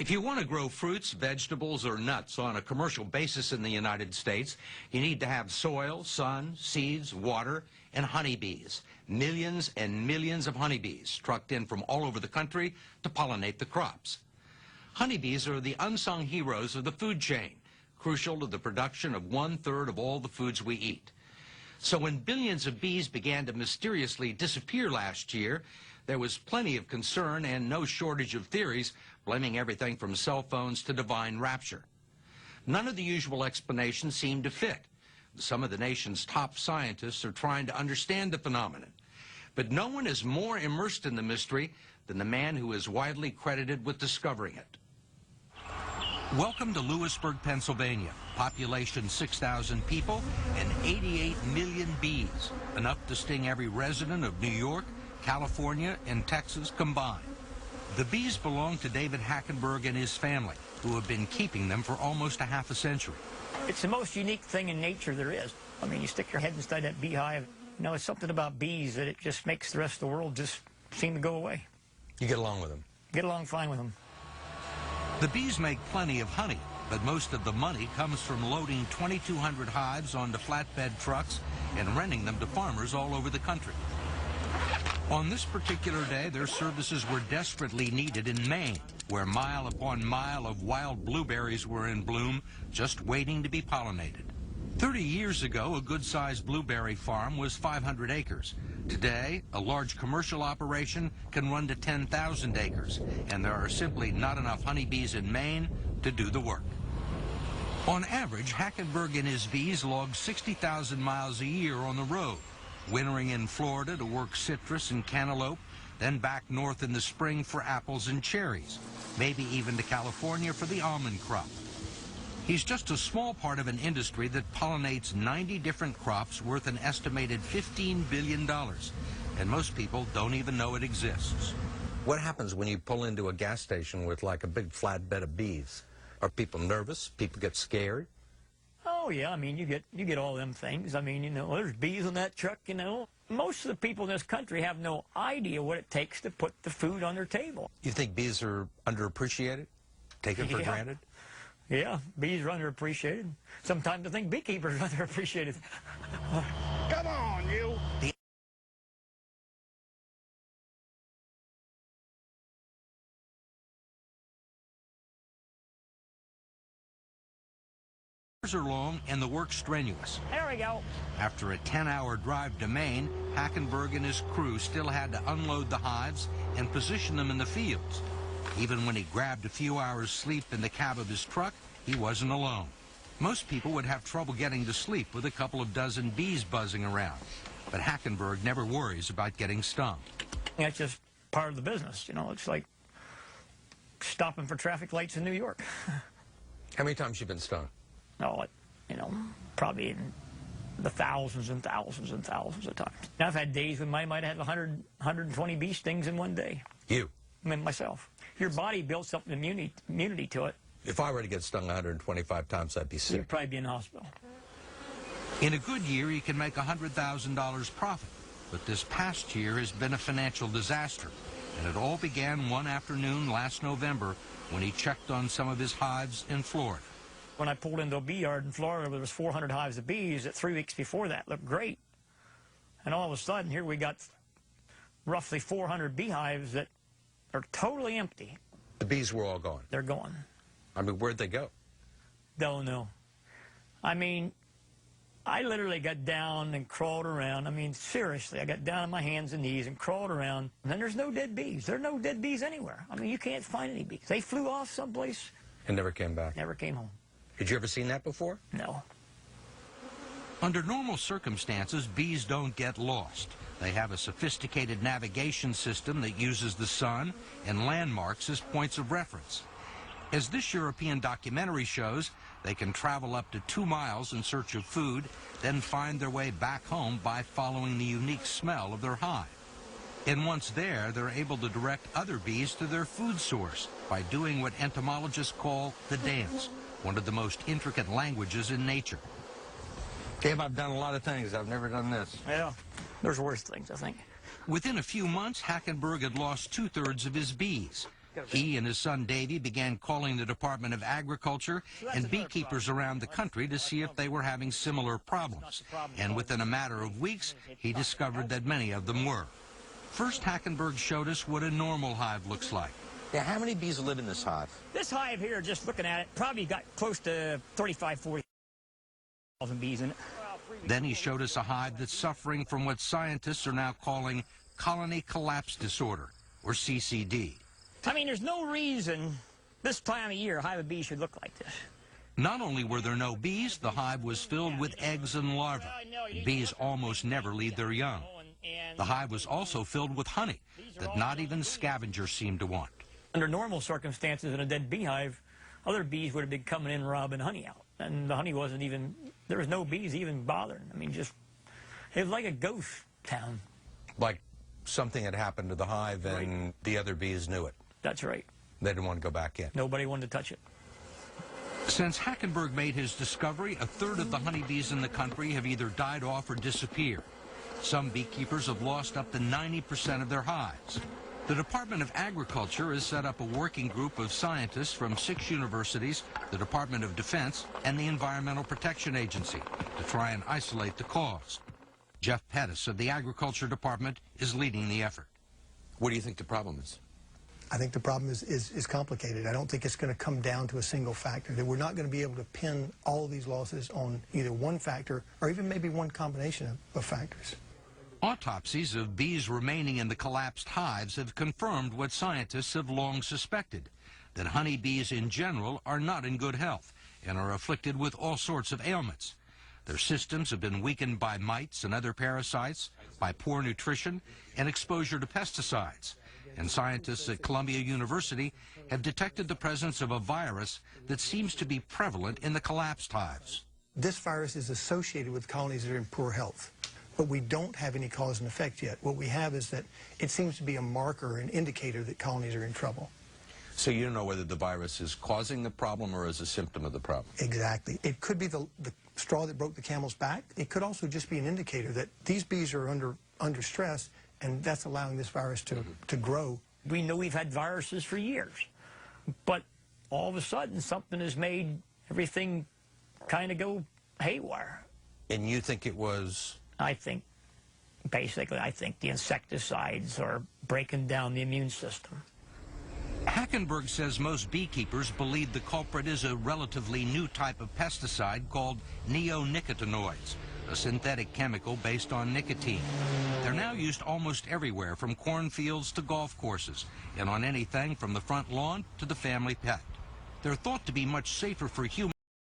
If you want to grow fruits, vegetables, or nuts on a commercial basis in the United States, you need to have soil, sun, seeds, water, and honeybees. Millions and millions of honeybees trucked in from all over the country to pollinate the crops. Honeybees are the unsung heroes of the food chain, crucial to the production of 1/3 of all the foods we eat. So when billions of bees began to mysteriously disappear last year, there was plenty of concern and no shortage of theories blaming everything from cell phones to divine rapture. None of the usual explanations seem to fit. Some of the nation's top scientists are trying to understand the phenomenon. But no one is more immersed in the mystery than the man who is widely credited with discovering it. Welcome to Lewisburg, Pennsylvania. Population 6,000 people and 88 million bees, enough to sting every resident of New York, California, and Texas combined. The bees belong to David Hackenberg and his family, who have been keeping them for almost a half a century. It's the most unique thing in nature there is. I mean, you stick your head inside that beehive, you know, it's something about bees that it just makes the rest of the world just seem to go away. You get along with them? Get along fine with them. The bees make plenty of honey, but most of the money comes from loading 2,200 hives onto flatbed trucks and renting them to farmers all over the country. On this particular day, their services were desperately needed in Maine, where mile upon mile of wild blueberries were in bloom, just waiting to be pollinated. 30 years ago, a good-sized blueberry farm was 500 acres. Today, a large commercial operation can run to 10,000 acres, and there are simply not enough honeybees in Maine to do the work. On average, Hackenberg and his bees log 60,000 miles a year on the road, wintering in Florida to work citrus and cantaloupe, then back north in the spring for apples and cherries, maybe even to California for the almond crop. He's just a small part of an industry that pollinates 90 different crops worth an estimated $15 billion, and most people don't even know it exists. What happens when you pull into a gas station with like a big flatbed of bees? Are people nervous? People get scared? Oh yeah, I mean, you get all them things. I mean, you know, there's bees on that truck, you know. Most of the people in this country have no idea what it takes to put the food on their table. You think bees are underappreciated? Taken for granted? Yeah, bees are underappreciated. Sometimes I think beekeepers are underappreciated. Come on, you! Are long and the work strenuous. There we go. After a 10-hour drive to Maine, Hackenberg and his crew still had to unload the hives and position them in the fields. Even when he grabbed a few hours sleep in the cab of his truck, he wasn't alone. Most people would have trouble getting to sleep with a couple of dozen bees buzzing around, but Hackenberg never worries about getting stung. That's just part of the business, you know. It's like stopping for traffic lights in New York. How many times you been stung? No, you know, probably in the thousands and thousands and thousands of times. Now, I've had days when I might have 100, 120 bee stings in one day. You? I mean, myself. Your body builds up immunity to it. If I were to get stung 125 times, I'd be sick. You'd probably be in the hospital. In a good year, he can make $100,000 profit, but this past year has been a financial disaster, and it all began one afternoon last November when he checked on some of his hives in Florida. When I pulled into a bee yard in Florida, there was 400 hives of bees that 3 weeks before that looked great. And all of a sudden, here we got roughly 400 beehives that are totally empty. The bees were all gone? They're gone. I mean, where'd they go? Don't know. I mean, I literally got down and crawled around. I mean, seriously, I got down on my hands and knees and crawled around. And then there's no dead bees. There are no dead bees anywhere. I mean, you can't find any bees. They flew off someplace. And never came back? Never came home. Had you ever seen that before? No. Under normal circumstances, bees don't get lost. They have a sophisticated navigation system that uses the sun and landmarks as points of reference. As this European documentary shows, they can travel up to 2 miles in search of food, then find their way back home by following the unique smell of their hive. And once there, they're able to direct other bees to their food source by doing what entomologists call the dance, one of the most intricate languages in nature. Dave, I've done a lot of things. I've never done this. Yeah, there's worse things, I think. Within a few months, Hackenberg had lost 2/3 of his bees. He and his son Davy began calling the Department of Agriculture and beekeepers around the country to see if they were having similar problems. And within a matter of weeks, he discovered that many of them were. First, Hackenberg showed us what a normal hive looks like. Yeah, how many bees live in this hive? This hive here, just looking at it, probably got close to 35, 40,000 bees in it. Then he showed us a hive that's suffering from what scientists are now calling colony collapse disorder, or CCD. I mean, there's no reason this time of year a hive of bees should look like this. Not only were there no bees, the hive was filled with eggs and larvae. Bees almost never leave their young. The hive was also filled with honey that not even scavengers seemed to want. Under normal circumstances in a dead beehive, other bees would have been coming in robbing honey out. And the honey wasn't even, there was no bees even bothering. I mean, just, it was like a ghost town. Like something had happened to the hive and the other bees knew it. That's right. They didn't want to go back in. Nobody wanted to touch it. Since Hackenberg made his discovery, a third of the honeybees in the country have either died off or disappeared. Some beekeepers have lost up to 90% of their hives. The Department of Agriculture has set up a working group of scientists from 6 universities, the Department of Defense, and the Environmental Protection Agency to try and isolate the cause. Jeff Pettis of the Agriculture Department is leading the effort. What do you think the problem is? I think the problem is complicated. I don't think it's going to come down to a single factor, that we're not going to be able to pin all of these losses on either one factor or even maybe one combination of factors. Autopsies of bees remaining in the collapsed hives have confirmed what scientists have long suspected, that honeybees in general are not in good health and are afflicted with all sorts of ailments. Their systems have been weakened by mites and other parasites, by poor nutrition, and exposure to pesticides. And scientists at Columbia University have detected the presence of a virus that seems to be prevalent in the collapsed hives. This virus is associated with colonies that are in poor health, but we don't have any cause and effect yet. What we have is that it seems to be a marker, an indicator that colonies are in trouble. So you don't know whether the virus is causing the problem or is a symptom of the problem? Exactly. It could be the straw that broke the camel's back. It could also just be an indicator that these bees are under stress, and that's allowing this virus to grow. We know we've had viruses for years, but all of a sudden something has made everything kind of go haywire. And you think it was? I think the insecticides are breaking down the immune system. Hackenberg says most beekeepers believe the culprit is a relatively new type of pesticide called neonicotinoids, a synthetic chemical based on nicotine. They're now used almost everywhere, from cornfields to golf courses, and on anything from the front lawn to the family pet. They're thought to be much safer for humans